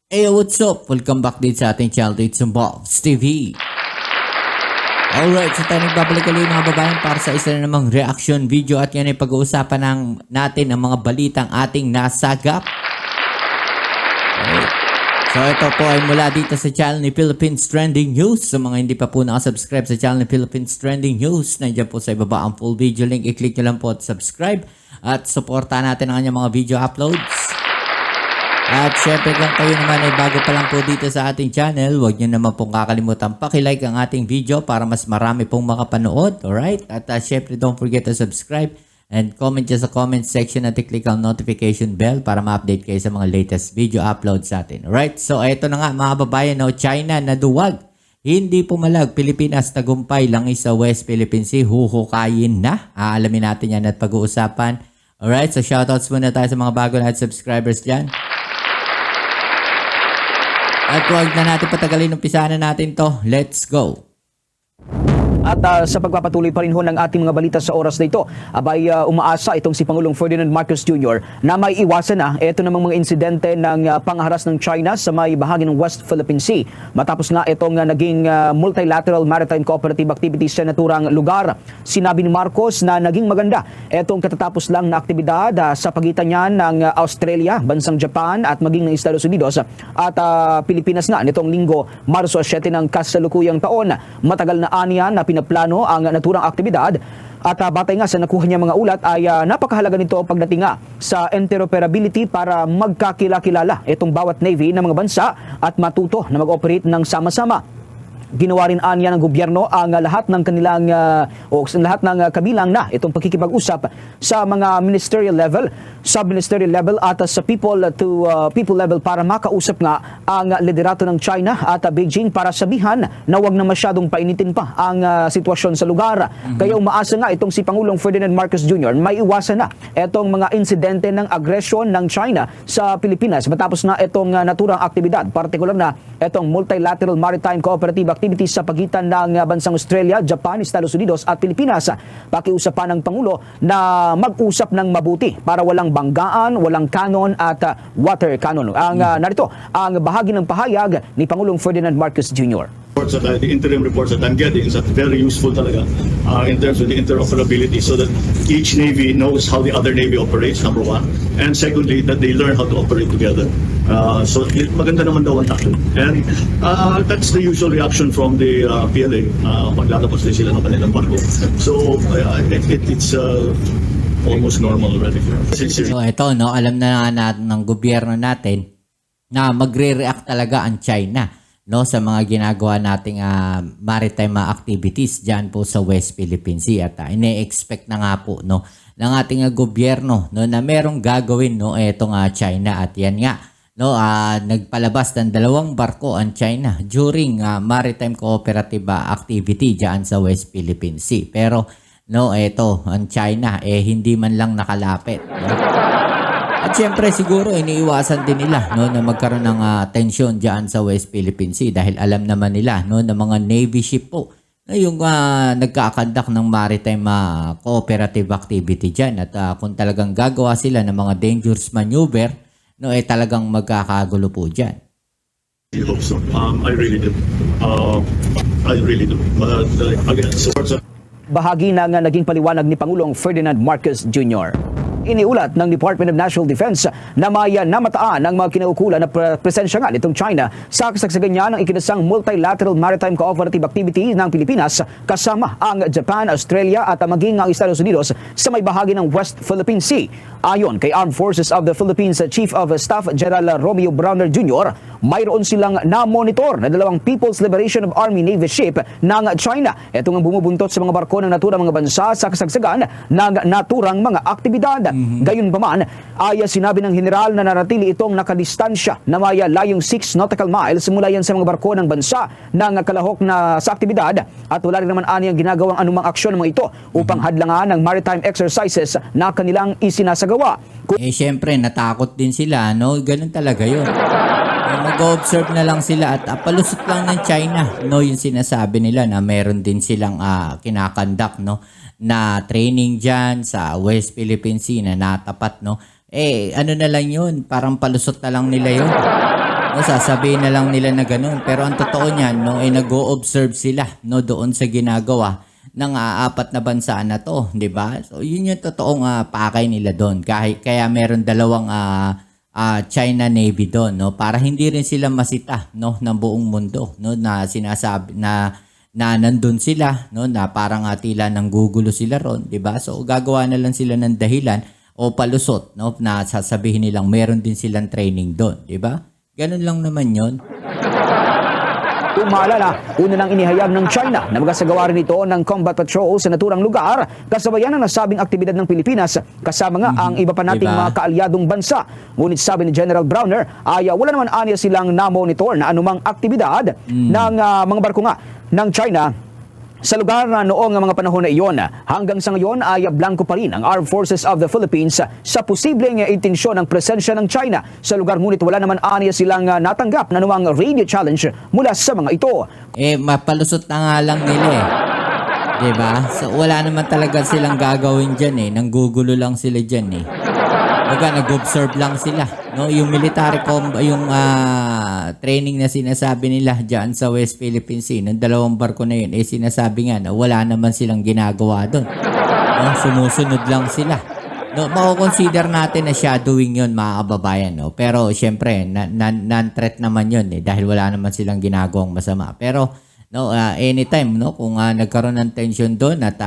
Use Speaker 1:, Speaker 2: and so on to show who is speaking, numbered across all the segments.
Speaker 1: Hey, what's up? Welcome back din sa ating channel, It's Bobs TV. Alright, so tayo nagbabalik ulit mga babayan para sa isa na namang reaction video at yan ay pag-uusapan natin ang mga balitang ating nasagap. Okay. So ito po ay mula dito sa channel ni Philippines Trending News. Sa mga hindi pa po nakasubscribe sa channel ni Philippines Trending News, nandiyan po sa ibaba ang full video link. I-click nyo lang po at subscribe at supportahan natin ang kanyang mga video uploads. At syempre kung kayo naman ay bago pa lang po dito sa ating channel, huwag nyo naman pong kakalimutan pakilike ang ating video para mas marami pong makapanood. Alright? At syempre don't forget to subscribe and comment dyan sa comment section at i-click ang notification bell para ma-update kayo sa mga latest video uploads sa atin. Alright? So ito na nga mga babayan, no? China naduwag. Hindi pumalag. Pilipinas tagumpay lang sa West Philippine Sea. Huhukayin na. Aalamin natin yan at pag-uusapan. Alright? So shoutouts muna tayo sa mga bago na subscribers dyan. At huwag na natin patagalin, umpisahan na natin to. Let's go!
Speaker 2: At sa pagpapatuloy pa rin ho ng ating mga balita sa oras na ito, abay umaasa itong si Pangulong Ferdinand Marcos Jr. na may iwasan na ito namang mga insidente ng pangharas ng China sa may bahagi ng West Philippine Sea. Matapos nga itong naging multilateral maritime cooperative activities sa naturang lugar. Sinabi ni Marcos na naging maganda itong katatapos lang na aktibidad sa pagitan niya ng Australia, bansang Japan at maging ng Estados Unidos at Pilipinas nga nitong linggo, Marso 7 ng kasalukuyang taon. Matagal na aniya na pinaplano ang naturang aktibidad at batay nga sa nakuha niya mga ulat ay napakahalaga nito pagdating nga sa interoperability para magkakilala itong bawat navy ng mga bansa at matuto na mag-operate ng sama-sama. Ginawa rin anya ng gobyerno ang lahat ng kanilang lahat ng kabilang na itong pakikipag-usap sa mga ministerial level, sub-ministerial level at sa people to people level para makausap nga ang liderato ng China at Beijing para sabihan na wag na masyadong painitin pa ang sitwasyon sa lugar. Kaya umaasa nga itong si Pangulong Ferdinand Marcos Jr. may iwasan na itong mga insidente ng agresyon ng China sa Pilipinas matapos na itong naturang aktibidad, partikular na itong multilateral maritime cooperative activities sa pagitan ng bansang Australia, Japan, Estados Unidos at Pilipinas. Pakiusapan ng Pangulo na mag-usap ng mabuti para walang banggaan, walang kanon at water cannon. Narito ang bahagi ng pahayag ni Pangulong Ferdinand Marcos Jr.
Speaker 3: The interim reports that I'm getting is that very useful talaga in terms of the interoperability so that each Navy knows how the other Navy operates, number one. And secondly, that they learn how to operate together. So maganda naman daw ang takbo. And that's the usual reaction from the PLA. Maglalabas din sila ng kanilang barko. So it's almost normal already.
Speaker 1: So ito, no, alam na natin ng gobyerno natin na magre-react talaga ang China, no, sa mga ginagawa nating maritime activities diyan po sa West Philippine Sea at ine-expect na nga po, no, ng ating gobyerno, no, na merong gagawin, no, etong China at yan nga, no, nagpalabas ng 2 barko ang China during maritime cooperative activity diyan sa West Philippine Sea. Pero no, eto ang China hindi man lang nakalapit, no? At syempre siguro iniiwasan din nila, no, na magkaroon ng tensyon diyan sa West Philippine Sea dahil alam naman nila, no, na mga Navy ship po na yung nagkakandak ng maritime cooperative activity diyan at kung talagang gagawa sila ng mga dangerous maneuver, no, talagang magkakagulo po diyan.
Speaker 3: I hope so. I really do. I really do. But again, supports
Speaker 2: Bahagi ng naging paliwanag ni Pangulong Ferdinand Marcos Jr. Iniulat ng Department of National Defense na may namataan ng mga kinaukulan na presensya nga nitong China sa kasagsagan niya ng ikinasang multilateral maritime cooperative activity ng Pilipinas kasama ang Japan, Australia at maging ang Estados Unidos sa may bahagi ng West Philippine Sea. Ayon kay Armed Forces of the Philippines Chief of Staff General Romeo Browner Jr., mayroon silang na-monitor na 2 People's Liberation of Army Navy ship ng China. Ito ang bumubuntot sa mga barko ng naturang mga bansa sa kasagsagan ng naturang mga aktibidad. Gayunpaman, ay sinabi ng general na nanatili itong nakadistansya na may layong 6 nautical miles mula yan sa mga barko ng bansa ng kalahok na sa aktibidad at wala rin naman aniyang ginagawang anumang aksyon ng mga ito upang hadlangan ng maritime exercises na kanilang isinasagawa.
Speaker 1: Syempre natakot din sila, no? Ganun talaga yun. Mag-observe na lang sila at palusot lang ng China, no, yung sinasabi nila na meron din silang kinakandak, no, na training dyan sa West Philippine Sea na natapat, no. Ano na lang yun, parang palusot na lang nila yun. No, sasabihin na lang nila na ganun. Pero ang totoo niyan, no, ay nag-o-observe sila, no, doon sa ginagawa ng apat na bansa na to, 'di ba? So yun yung totoong pakay nila doon. Kaya meron dalawang China Navy doon, no, para hindi rin sila masita, no, ng buong mundo, no, na sinasabi na nandun sila, no, na parang tila nanggugulo sila ron, 'di ba? So gagawa na lang sila ng dahilan o palusot, no, na sasabihin nilang meron din silang training doon, 'di ba? Ganun lang naman 'yon.
Speaker 2: Kung maalala, una nang inihayag ng China na magasagawa rin ito ng combat patrol sa naturang lugar, kasabayan ng nasabing aktibidad ng Pilipinas, kasama nga ang iba pa nating
Speaker 1: Diba?
Speaker 2: mga kaalyadong bansa. Ngunit sabi ni General Browner, ay wala naman anya silang na-monitor na anumang aktibidad ng mga barko nga ng China sa lugar na noong mga panahon na iyon. Hanggang sa ngayon ay blanco pa rin ang Armed Forces of the Philippines sa posibleng intensyon ng presensya ng China sa lugar, ngunit wala naman anya silang natanggap na anumang radio challenge mula sa mga ito.
Speaker 1: Mapalusot na nga lang nila eh. 'Di ba? So wala naman talaga silang gagawin diyan eh. Nanggugulo lang sila diyan eh. Nag-observe lang sila, no? Yung military yung training na sinasabi nila diyan sa West Philippine Sea, ng dalawang barko na yun, sinasabi nga na wala naman silang ginagawa doon. No? Sumusunod lang sila. No, mako-consider natin na shadowing 'yon, mga kababayan, no. Pero syempre, non-threat naman 'yon eh, dahil wala naman silang ginagawang masama. Pero no, anytime, no, kung nagkaroon ng tension doon at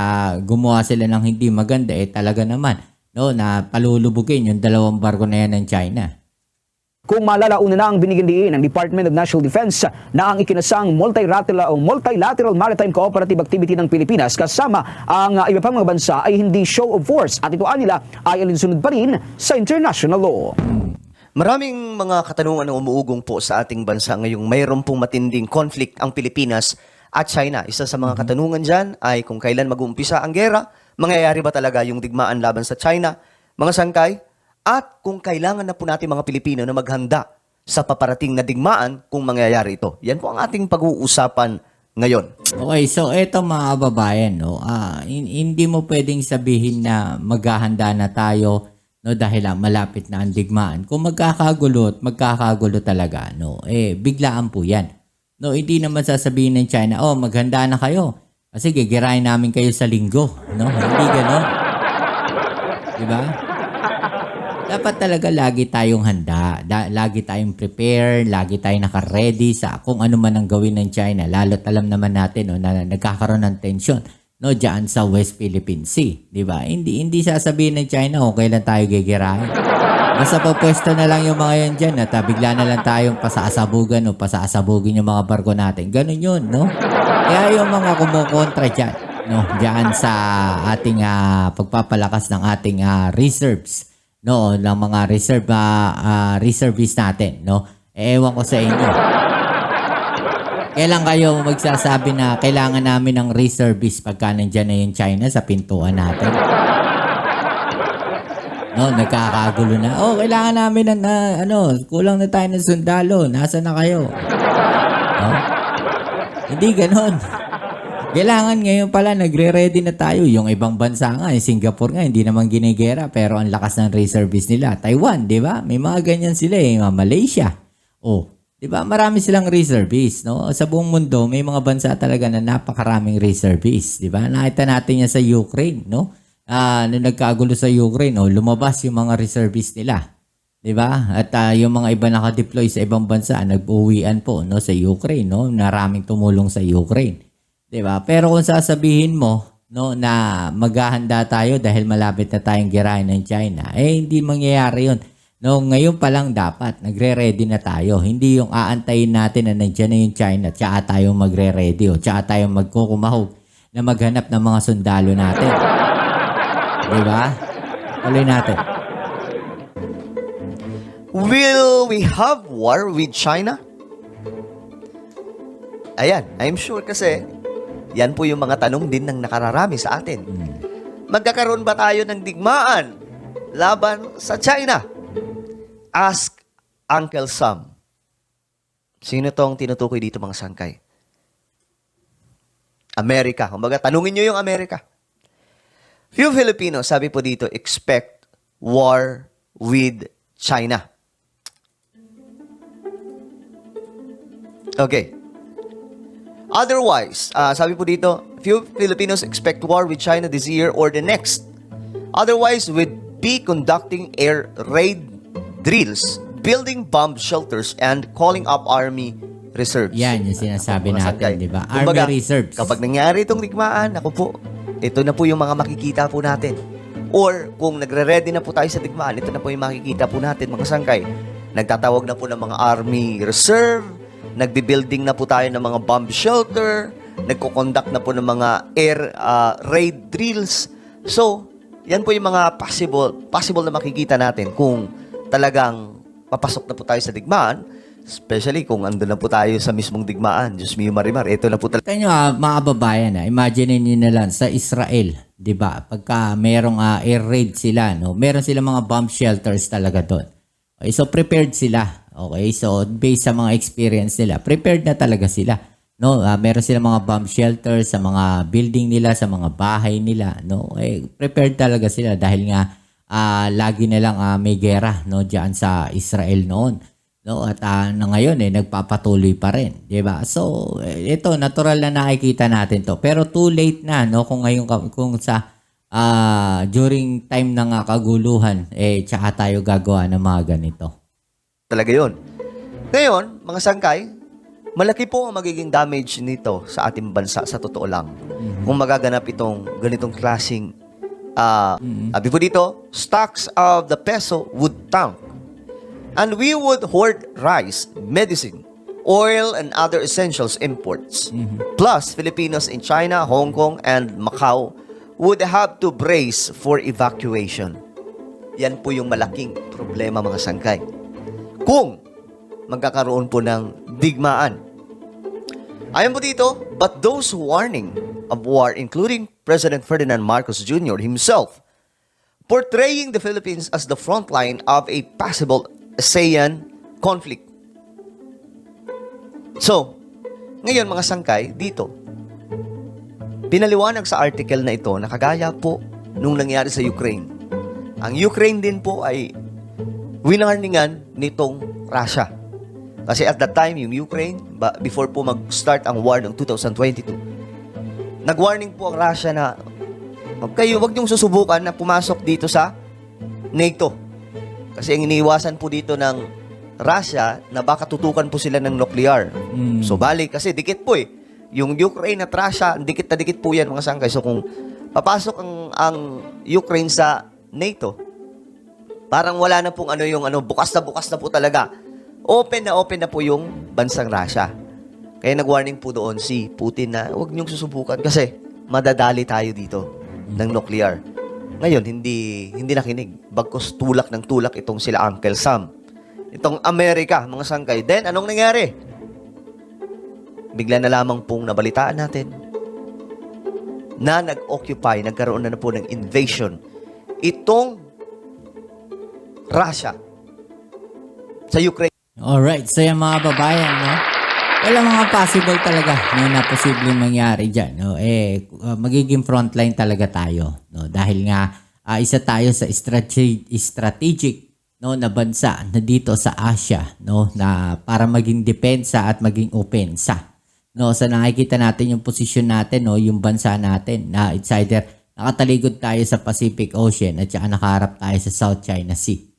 Speaker 1: gumawa sila ng hindi maganda, talaga naman, no, na palulubugin yung dalawang barko na yan ng China.
Speaker 2: Kung maalala, una na ang binigyan diin ng Department of National Defense na ang ikinasang multilateral maritime cooperative activity ng Pilipinas kasama ang iba pang mga bansa ay hindi show of force, at ito nila ay alinsunod pa rin sa international law.
Speaker 4: Maraming mga katanungan ang umuugong po sa ating bansa ngayong mayroon pong matinding conflict ang Pilipinas at China. Isa sa mga katanungan dyan ay kung kailan mag-uumpisa ang gera, mangyayari ba talaga yung digmaan laban sa China, mga sangkay, at kung kailangan na po natin mga Pilipino na maghanda sa paparating na digmaan kung mangyayari ito. Yan po ang ating pag-uusapan ngayon.
Speaker 1: Okay, so eto mga kababayan, no, hindi mo pwedeng sabihin na maghahanda na tayo, no, dahil malapit na ang digmaan. Kung magkakagulo talaga, no, biglaan po yan. No, hindi naman sasabihin ng China, maghanda na kayo. Sige, girahin namin kayo sa linggo, no? Hindi gano'n. Di ba? Dapat talaga lagi tayong handa, lagi tayong prepare, lagi tayong naka-ready sa kung ano man ang gawin ng China. Lalo't alam naman natin, no, na nagkakaroon ng tension, no, diyan sa West Philippine Sea, di ba? Hindi sasabihin ng China kung kailan tayo gigirahin. Basta pwesto na lang yung mga yan dyan at bigla na lang tayong pasaasabugan o pasaasabugin yung mga barko natin. Ganun yun, no? Kaya yung mga kumukontra dyan, no, dyan sa ating pagpapalakas ng ating reserves, no, ng mga reservists natin, no, ewan ko sa inyo. Kailan kayo magsasabi na kailangan namin ng reservists pagka nandyan na yung China sa pintuan natin? No, nagkakagulo na. Kailangan namin kulang na tayo ng sundalo. Nasaan na kayo? No? Hindi ganon. Kailangan ngayon pala nagre-ready na tayo. Yung ibang bansa nga, yung Singapore nga, hindi naman ginigera, pero ang lakas ng reservists nila. Taiwan, di ba? May mga ganyan sila Malaysia. Di ba? Marami silang reservists, no? Sa buong mundo, may mga bansa talaga na napakaraming reservists, di ba? Nakita natin yan sa Ukraine, no? Nung nagkagulo sa Ukraine, lumabas yung mga reservists nila. 'Di ba? At yung mga iba naka-deploy sa ibang bansa, nag-uwian po, no, sa Ukraine, no? Maraming tumulong sa Ukraine. 'Di ba? Pero kung sasabihin mo, no, na maghahanda tayo dahil malapit na tayong girahin ng China, hindi mangyayari 'yun. No, ngayon pa lang dapat nagre-ready na tayo. Hindi yung aantayin natin na nandiyan na yung China at saka tayo magre-ready o tsaka tayo magkukumahog na maghanap ng mga sundalo natin. Diba? Tuloy natin.
Speaker 4: Will we have war with China? Ayan, I'm sure kasi yan po yung mga tanong din ng nakararami sa atin. Magkakaroon ba tayo ng digmaan laban sa China? Ask Uncle Sam. Sino tong tinutukoy dito, mga sangkay? Amerika. Kumbaga, tanungin nyo yung Amerika. Few Filipinos, sabi po dito, expect war with China. Okay. Otherwise, sabi po dito, few Filipinos expect war with China this year or the next. Otherwise, we'd be conducting air raid drills, building bomb shelters, and calling up army reserves.
Speaker 1: Yan yung sinasabi
Speaker 4: Mga
Speaker 1: natin,
Speaker 4: sangkay.
Speaker 1: di ba?
Speaker 4: Kumbaga,
Speaker 1: Army reserves.
Speaker 4: Kapag nangyari itong digmaan, ako po, ito na po yung mga makikita po natin. Or kung nagre-ready na po tayo sa digmaan, ito na po yung makikita po natin, mga sangkay. Nagtatawag na po ng mga army reserve, nagbi-building na po tayo ng mga bomb shelter, nagko-conduct na po ng mga air raid drills. So, yan po yung mga possible na makikita natin kung talagang papasok na po tayo sa digmaan, especially kung andun na po tayo sa mismong digmaan. Diyos mio marimar, ito na po talaga.
Speaker 1: Ito nyo mga kababayan, imagine niyo na lang sa Israel, di ba? Pagka merong air raid sila, no? Meron silang mga bomb shelters talaga doon. Okay, so prepared sila. Okay, so based sa mga experience nila, prepared na talaga sila. No, meron silang mga bomb shelters sa mga building nila, sa mga bahay nila, no. Prepared talaga sila dahil nga lagi na lang may gera, no, diyan sa Israel noon. No, at na ngayon nagpapatuloy pa rin, 'di ba? So ito natural na nakikita natin 'to. Pero too late na, no, kung ngayon kung sa during time ng kaguluhan tsaka tayo gagawa ng mga ganito.
Speaker 4: Talaga yun. Ngayon, mga sangkay, malaki po ang magiging damage nito sa ating bansa sa totoo lang. Kung magaganap itong ganitong klaseng sabi po dito, stocks of the peso would tank. And we would hoard rice, medicine, oil, and other essentials imports. Plus, Filipinos in China, Hong Kong, and Macau would have to brace for evacuation. Yan po yung malaking problema, mga sangkay. Kung magkakaroon po ng digmaan. Ayon po dito, but those warning of war, including President Ferdinand Marcos Jr. himself, portraying the Philippines as the front line of a possible ASEAN conflict. So, ngayon mga sangkay, dito, pinaliwanag sa article na ito na kagaya po nung nangyari sa Ukraine. Ang Ukraine din po ay winarningan nitong Russia. Kasi at that time, yung Ukraine, before po mag-start ang war ng 2022, nag-warning po ang Russia na wag niyong susubukan na pumasok dito sa NATO. Kasi ang iniiwasan po dito ng Russia na baka tutukan po sila ng nuclear. So balik, kasi dikit po yung Ukraine at Russia, dikit na dikit po yan mga sangkay. So kung papasok ang Ukraine sa NATO, parang wala na pong bukas na po talaga. Open na po yung bansang Russia. Kaya nag-warning po doon si Putin na huwag niyong susubukan kasi madadali tayo dito ng nuclear. Ngayon, hindi nakinig. Bagkus tulak ng tulak itong sila Uncle Sam. Itong Amerika, mga sangkay. Then, anong nangyari? Bigla na lamang pong nabalitaan natin na nag-occupy, nagkaroon na po ng invasion itong Russia sa Ukraine.
Speaker 1: Alright, so yung mga babayan, no? Walang mga possible talaga na posibleng mangyari dyan, no? Magiging frontline talaga tayo, no? Dahil nga, isa tayo sa strategic, no, na bansa na dito sa Asia, no? Na para maging depensa at maging opensa. No, sa nakikita natin yung posisyon natin, no, yung bansa natin na it's either nakataligod tayo sa Pacific Ocean at saka nakaharap tayo sa South China Sea.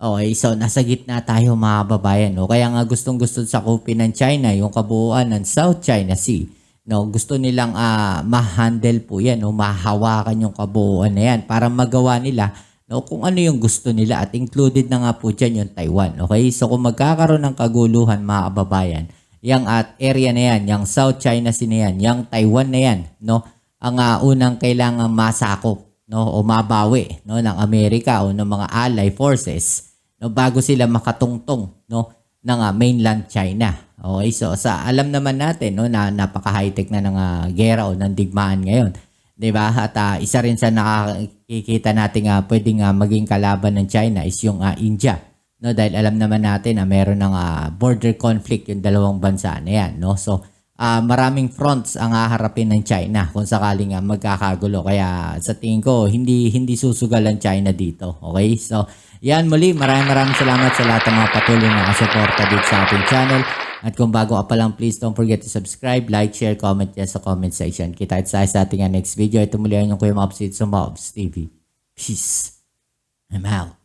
Speaker 1: Okay, so nasa gitna tayo mga babayan, no? Kaya nga gustong-gusto sakupin ng China yung kabuuan ng South China Sea. No, gusto nilang ma-handle po 'yan, no? Mahawakan yung kabuuan na 'yan para magawa nila, no, kung ano yung gusto nila at included na nga po diyan yung Taiwan. Okay? So kung magkakaroon ng kaguluhan mga kababayan, yang area na 'yan, yung South China Sea na 'yan, yung Taiwan na 'yan, no? Ang unang kailangan masakop, no, o mabawi, no, ng Amerika o ng mga ally forces, no, bago sila makatungtong, no, ng mainland China. Okay, so alam naman natin, no, na napaka-high-tech na ng gera o ng digmaan ngayon, 'di ba? At isa rin sa nakikita natin pwedeng maging kalaban ng China is yung India, no, dahil alam naman natin na meron ng border conflict yung dalawang bansa na 'yan, no. So maraming fronts ang haharapin ng China kung sakaling magkakagulo. Kaya sa tingin ko, hindi susugal ang China dito. Okay? So, yan muli. Maraming salamat sa lahat ng mga patuloy na kasuporta dito sa ating channel. At kung bago ka pa lang, please don't forget to subscribe, like, share, comment dyan sa comment section. Kita tayo sa ating next video. Ito muli ang inyong Kuya Mobs, it's Mobs TV. Peace. I'm out.